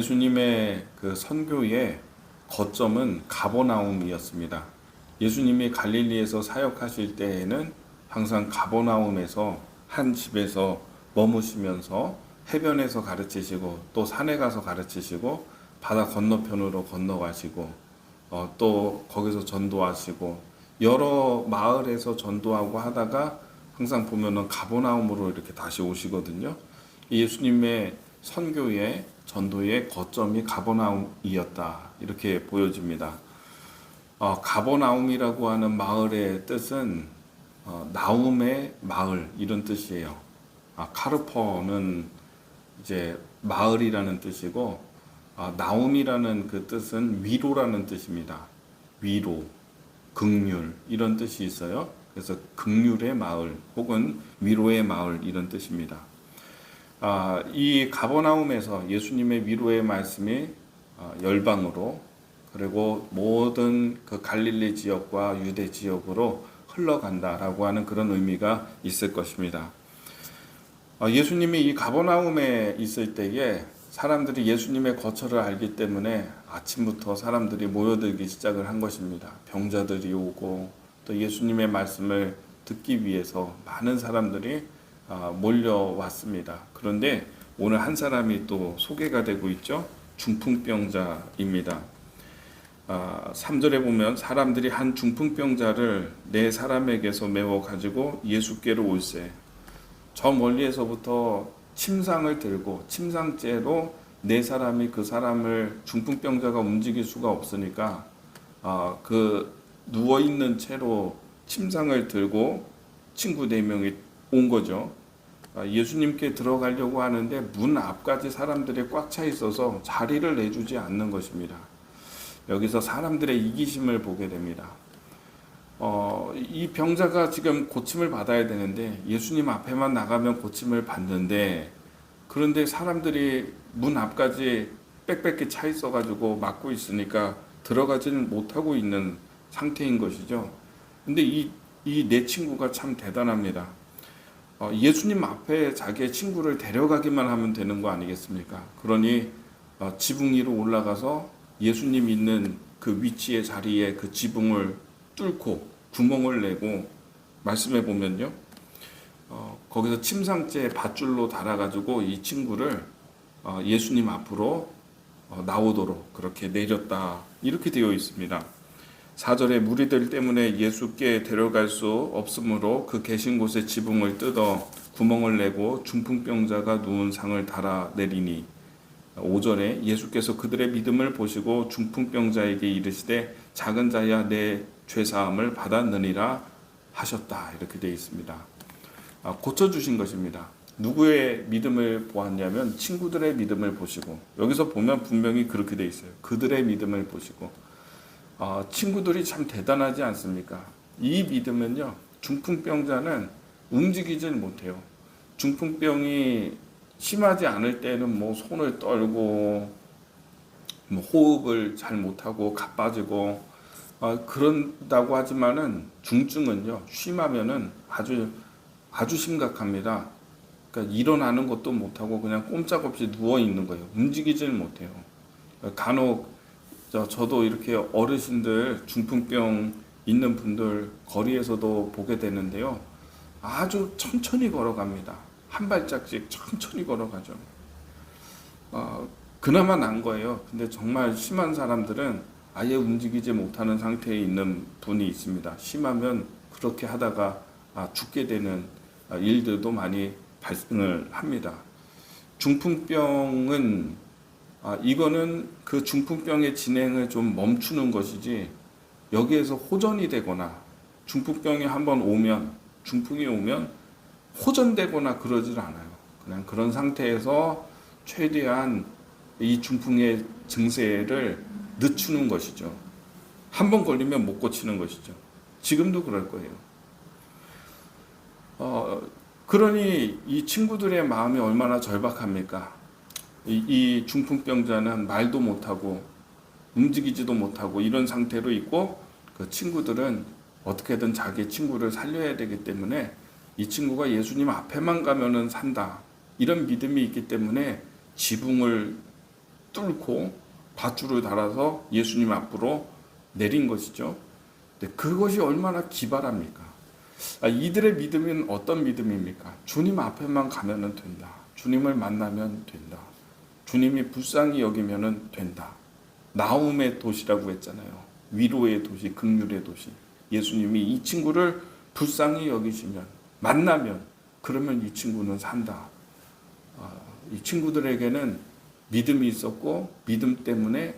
예수님의 그 선교의 거점은 가버나움이었습니다. 예수님이 갈릴리에서 사역하실 때에는 항상 가버나움에서 한 집에서 머무시면서 해변에서 가르치시고 또 산에 가서 가르치시고 바다 건너편으로 건너가시고 또 거기서 전도하시고 여러 마을에서 전도하고 하다가 항상 보면은 가버나움으로 이렇게 다시 오시거든요. 예수님의 선교의 전도의 거점이 가버나움이었다 이렇게 보여집니다. 가버나움이라고 하는 마을의 뜻은 나움의 마을 이런 뜻이에요. 카르퍼는 이제 마을이라는 뜻이고 나움이라는 그 뜻은 위로라는 뜻입니다. 위로, 긍휼 이런 뜻이 있어요. 그래서 긍휼의 마을 혹은 위로의 마을 이런 뜻입니다. 이 가버나움에서 예수님의 위로의 말씀이 열방으로 그리고 모든 그 갈릴리 지역과 유대 지역으로 흘러간다라고 하는 그런 의미가 있을 것입니다. 예수님이 이 가버나움에 있을 때에 사람들이 예수님의 거처를 알기 때문에 아침부터 사람들이 모여들기 시작을 한 것입니다. 병자들이 오고 또 예수님의 말씀을 듣기 위해서 많은 사람들이 몰려왔습니다. 그런데 오늘 한 사람이 또 소개가 되고 있죠. 중풍병자입니다. 3절에 보면 사람들이 한 중풍병자를 네 사람에게서 메워 가지고 예수께로 올세. 저 멀리에서부터 침상을 들고 침상째로 네 사람이 그 사람을 중풍병자가 움직일 수가 없으니까 그 누워 있는 채로 침상을 들고 친구 네 명이 온 거죠. 예수님께 들어가려고 하는데 문 앞까지 사람들이 꽉 차 있어서 자리를 내주지 않는 것입니다. 여기서 사람들의 이기심을 보게 됩니다. 이 병자가 지금 고침을 받아야 되는데 예수님 앞에만 나가면 고침을 받는데 그런데 사람들이 문 앞까지 빽빽히 차 있어가지고 막고 있으니까 들어가지는 못하고 있는 상태인 것이죠. 근데 이 내 친구가 참 대단합니다. 예수님 앞에 자기의 친구를 데려가기만 하면 되는 거 아니겠습니까? 그러니 지붕 위로 올라가서 예수님 있는 그 위치의 자리에 그 지붕을 뚫고 구멍을 내고 말씀해 보면요. 거기서 침상째 밧줄로 달아가지고 이 친구를 예수님 앞으로 나오도록 그렇게 내렸다. 이렇게 되어 있습니다. 4절에 무리들 때문에 예수께 데려갈 수 없으므로 그 계신 곳에 지붕을 뜯어 구멍을 내고 중풍병자가 누운 상을 달아 내리니 5절에 예수께서 그들의 믿음을 보시고 중풍병자에게 이르시되 작은 자야 내 죄사함을 받았느니라 하셨다. 이렇게 되어 있습니다. 고쳐주신 것입니다. 누구의 믿음을 보았냐면 친구들의 믿음을 보시고 여기서 보면 분명히 그렇게 되어 있어요. 그들의 믿음을 보시고 친구들이 참 대단하지 않습니까? 이 믿음은요, 중풍병자는 움직이질 못해요. 중풍병이 심하지 않을 때는 뭐 손을 떨고 뭐 호흡을 잘 못하고 가빠지고 그런다고 하지만은 중증은요, 심하면은 아주 심각합니다. 그러니까 일어나는 것도 못하고 그냥 꼼짝없이 누워 있는 거예요. 움직이질 못해요. 간혹 저도 이렇게 어르신들 중풍병 있는 분들 거리에서도 보게 되는데요. 아주 천천히 걸어갑니다. 한 발짝씩 천천히 걸어가죠. 그나마 난 거예요. 근데 정말 심한 사람들은 아예 움직이지 못하는 상태에 있는 분이 있습니다. 심하면 그렇게 하다가 죽게 되는 일들도 많이 발생을 합니다. 중풍병은 이거는 그 중풍병의 진행을 좀 멈추는 것이지 여기에서 호전이 되거나 중풍병이 한번 오면 중풍이 오면 호전되거나 그러질 않아요. 그냥 그런 상태에서 최대한 이 중풍의 증세를 늦추는 것이죠. 한번 걸리면 못 고치는 것이죠. 지금도 그럴 거예요. 그러니 이 친구들의 마음이 얼마나 절박합니까? 이 중풍병자는 말도 못하고 움직이지도 못하고 이런 상태로 있고 그 친구들은 어떻게든 자기 친구를 살려야 되기 때문에 이 친구가 예수님 앞에만 가면은 산다. 이런 믿음이 있기 때문에 지붕을 뚫고 밧줄을 달아서 예수님 앞으로 내린 것이죠. 근데 그것이 얼마나 기발합니까? 이들의 믿음은 어떤 믿음입니까? 주님 앞에만 가면은 된다. 주님을 만나면 된다. 주님이 불쌍히 여기면은 된다. 나움의 도시라고 했잖아요. 위로의 도시, 긍휼의 도시. 예수님이 이 친구를 불쌍히 여기시면, 만나면, 그러면 이 친구는 산다. 이 친구들에게는 믿음이 있었고, 믿음 때문에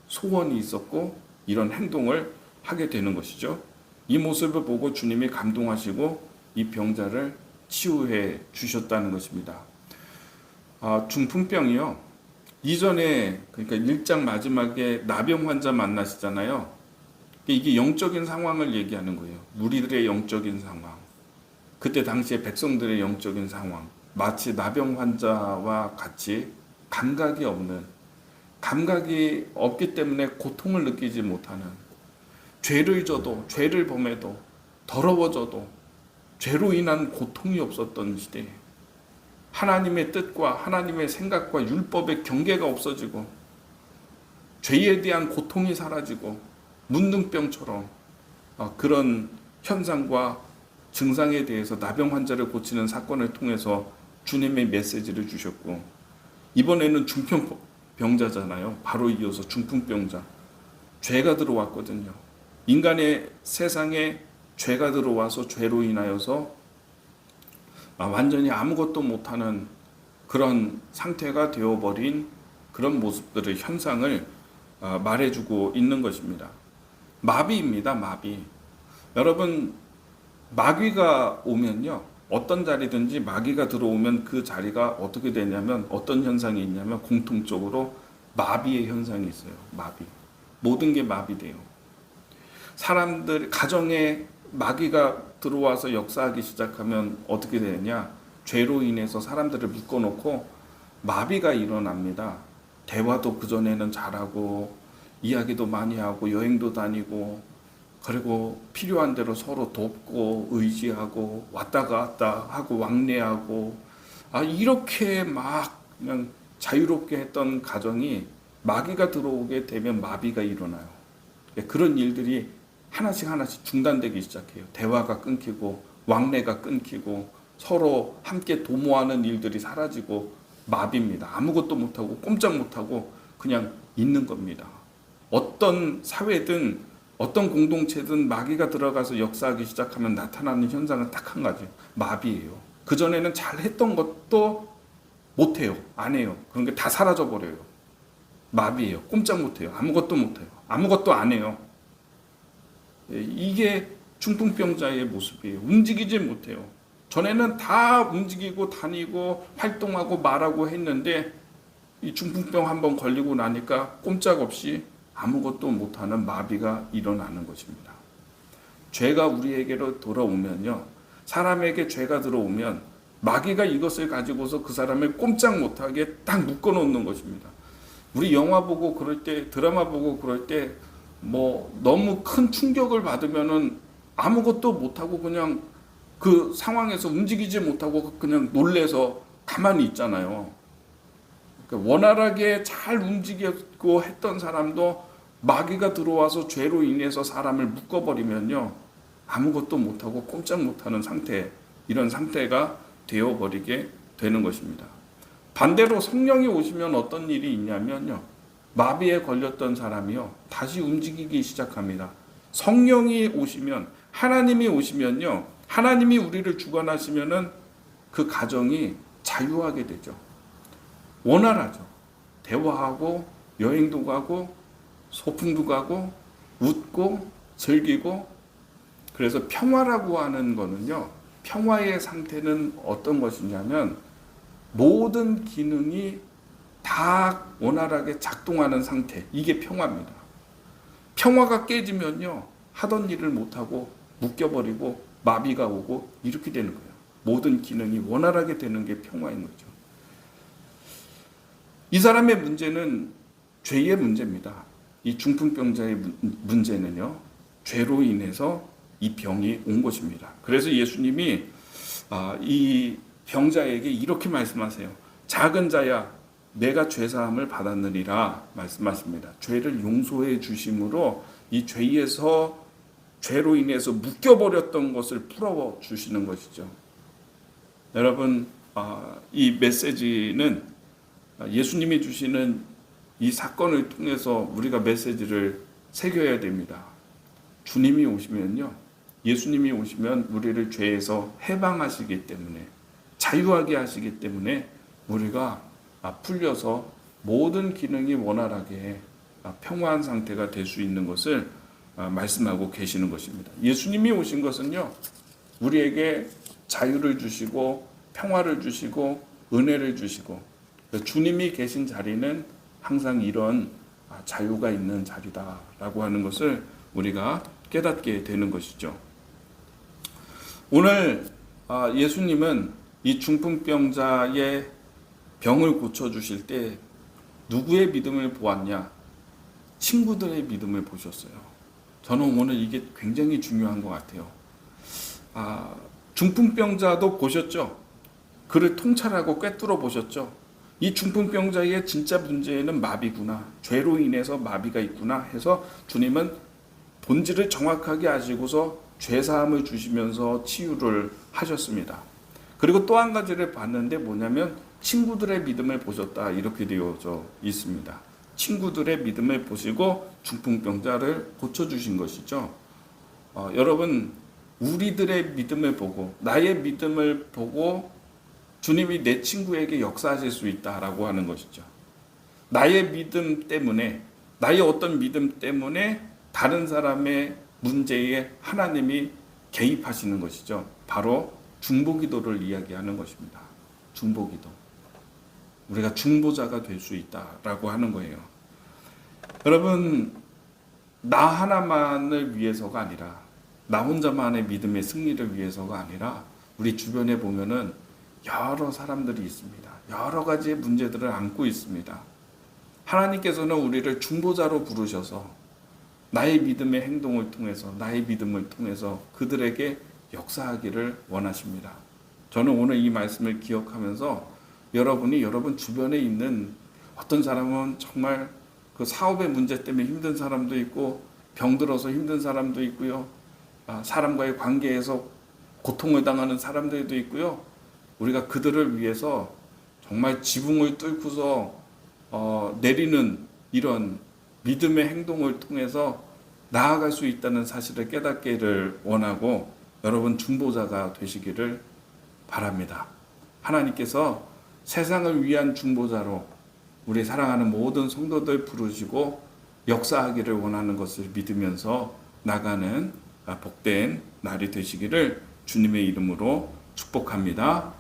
소원이 있었고, 이런 행동을 하게 되는 것이죠. 이 모습을 보고 주님이 감동하시고 이 병자를 치유해 주셨다는 것입니다. 중풍병이요. 이전에, 그러니까 1장 마지막에 나병 환자 만나시잖아요. 이게 영적인 상황을 얘기하는 거예요. 무리들의 영적인 상황. 그때 당시에 백성들의 영적인 상황. 마치 나병 환자와 같이 감각이 없기 때문에 고통을 느끼지 못하는, 죄를 져도, 죄를 범해도, 더러워져도 죄로 인한 고통이 없었던 시대에 하나님의 뜻과 하나님의 생각과 율법의 경계가 없어지고 죄에 대한 고통이 사라지고 문둥병처럼 그런 현상과 증상에 대해서 나병 환자를 고치는 사건을 통해서 주님의 메시지를 주셨고, 이번에는 중풍병자잖아요. 바로 이어서 중풍병자. 죄가 들어왔거든요. 인간의 세상에 죄가 들어와서 죄로 인하여서 완전히 아무것도 못하는 그런 상태가 되어버린 그런 모습들의 현상을 말해주고 있는 것입니다. 마비입니다. 마비. 여러분, 마귀가 오면요, 어떤 자리든지 마귀가 들어오면 그 자리가 어떻게 되냐면, 어떤 현상이 있냐면 공통적으로 마비의 현상이 있어요. 마비. 모든 게 마비돼요. 사람들 가정에 마귀가 들어와서 역사하기 시작하면 어떻게 되느냐? 죄로 인해서 사람들을 묶어놓고 마비가 일어납니다. 대화도 그전에는 잘하고 이야기도 많이 하고 여행도 다니고, 그리고 필요한 대로 서로 돕고 의지하고 왔다 갔다 하고 왕래하고, 이렇게 막 그냥 자유롭게 했던 가정이 마귀가 들어오게 되면 마비가 일어나요. 그런 일들이 하나씩 중단되기 시작해요. 대화가 끊기고 왕래가 끊기고 서로 함께 도모하는 일들이 사라지고 마비입니다. 아무것도 못하고 꼼짝 못하고 그냥 있는 겁니다. 어떤 사회든 어떤 공동체든 마귀가 들어가서 역사하기 시작하면 나타나는 현상은 딱 한 가지, 마비예요. 그전에는 잘했던 것도 못해요. 안 해요. 그런 게 다 사라져버려요. 마비예요. 꼼짝 못해요. 아무것도 못해요. 아무것도 안 해요. 이게 중풍병자의 모습이에요. 움직이지 못해요. 전에는 다 움직이고 다니고 활동하고 말하고 했는데 이 중풍병 한번 걸리고 나니까 꼼짝없이 아무것도 못하는 마비가 일어나는 것입니다. 죄가 우리에게로 돌아오면요, 사람에게 죄가 들어오면 마귀가 이것을 가지고서 그 사람을 꼼짝 못하게 딱 묶어놓는 것입니다. 우리 영화 보고 그럴 때, 드라마 보고 그럴 때 너무 큰 충격을 받으면은 아무것도 못하고 그냥 그 상황에서 움직이지 못하고 그냥 놀래서 가만히 있잖아요. 그러니까 원활하게 잘 움직이고 했던 사람도 마귀가 들어와서 죄로 인해서 사람을 묶어버리면요, 아무것도 못하고 꼼짝 못하는 상태, 이런 상태가 되어버리게 되는 것입니다. 반대로 성령이 오시면 어떤 일이 있냐면요, 마비에 걸렸던 사람이요, 다시 움직이기 시작합니다. 성령이 오시면, 하나님이 오시면요, 하나님이 우리를 주관하시면은 그 가정이 자유하게 되죠. 원활하죠. 대화하고 여행도 가고 소풍도 가고 웃고 즐기고. 그래서 평화라고 하는 거는요, 평화의 상태는 어떤 것이냐면 모든 기능이 다 원활하게 작동하는 상태, 이게 평화입니다. 평화가 깨지면요, 하던 일을 못하고 묶여버리고 마비가 오고 이렇게 되는 거예요. 모든 기능이 원활하게 되는 게 평화인 거죠. 이 사람의 문제는 죄의 문제입니다. 이 중풍병자의 문제는요, 죄로 인해서 이 병이 온 것입니다. 그래서 예수님이 이 병자에게 이렇게 말씀하세요. 작은 자야, 내가 죄사함을 받았느니라 말씀하십니다. 죄를 용서해 주심으로 이 죄로 인해서 묶여버렸던 것을 풀어 주시는 것이죠. 여러분, 이 메시지는 예수님이 주시는 이 사건을 통해서 우리가 메시지를 새겨야 됩니다. 주님이 오시면요, 예수님이 오시면 우리를 죄에서 해방하시기 때문에, 자유하게 하시기 때문에 우리가 풀려서 모든 기능이 원활하게 평화한 상태가 될 수 있는 것을 말씀하고 계시는 것입니다. 예수님이 오신 것은요, 우리에게 자유를 주시고 평화를 주시고 은혜를 주시고, 주님이 계신 자리는 항상 이런 자유가 있는 자리다라고 하는 것을 우리가 깨닫게 되는 것이죠. 오늘 예수님은 이 중풍병자의 병을 고쳐주실 때 누구의 믿음을 보았냐? 친구들의 믿음을 보셨어요. 저는 오늘 이게 굉장히 중요한 것 같아요. 중풍병자도 보셨죠? 그를 통찰하고 꿰뚫어 보셨죠? 이 중풍병자의 진짜 문제는 마비구나, 죄로 인해서 마비가 있구나 해서 주님은 본질을 정확하게 아시고서 죄사함을 주시면서 치유를 하셨습니다. 그리고 또 한 가지를 봤는데 뭐냐면 친구들의 믿음을 보셨다, 이렇게 되어져 있습니다. 친구들의 믿음을 보시고 중풍병자를 고쳐주신 것이죠. 여러분, 우리들의 믿음을 보고 나의 믿음을 보고 주님이 내 친구에게 역사하실 수 있다라고 하는 것이죠. 나의 믿음 때문에, 나의 어떤 믿음 때문에 다른 사람의 문제에 하나님이 개입하시는 것이죠. 바로 중보기도를 이야기하는 것입니다. 중보기도. 우리가 중보자가 될 수 있다라고 하는 거예요. 여러분, 나 하나만을 위해서가 아니라, 나 혼자만의 믿음의 승리를 위해서가 아니라 우리 주변에 보면은 여러 사람들이 있습니다. 여러 가지의 문제들을 안고 있습니다. 하나님께서는 우리를 중보자로 부르셔서 나의 믿음의 행동을 통해서, 나의 믿음을 통해서 그들에게 역사하기를 원하십니다. 저는 오늘 이 말씀을 기억하면서 여러분이 여러분 주변에 있는, 어떤 사람은 정말 그 사업의 문제 때문에 힘든 사람도 있고, 병들어서 힘든 사람도 있고요, 사람과의 관계에서 고통을 당하는 사람들도 있고요. 우리가 그들을 위해서 정말 지붕을 뚫고서 내리는 이런 믿음의 행동을 통해서 나아갈 수 있다는 사실을 깨닫기를 원하고, 여러분 중보자가 되시기를 바랍니다. 하나님께서 세상을 위한 중보자로 우리 사랑하는 모든 성도들 부르시고 역사하기를 원하는 것을 믿으면서 나가는 복된 날이 되시기를 주님의 이름으로 축복합니다.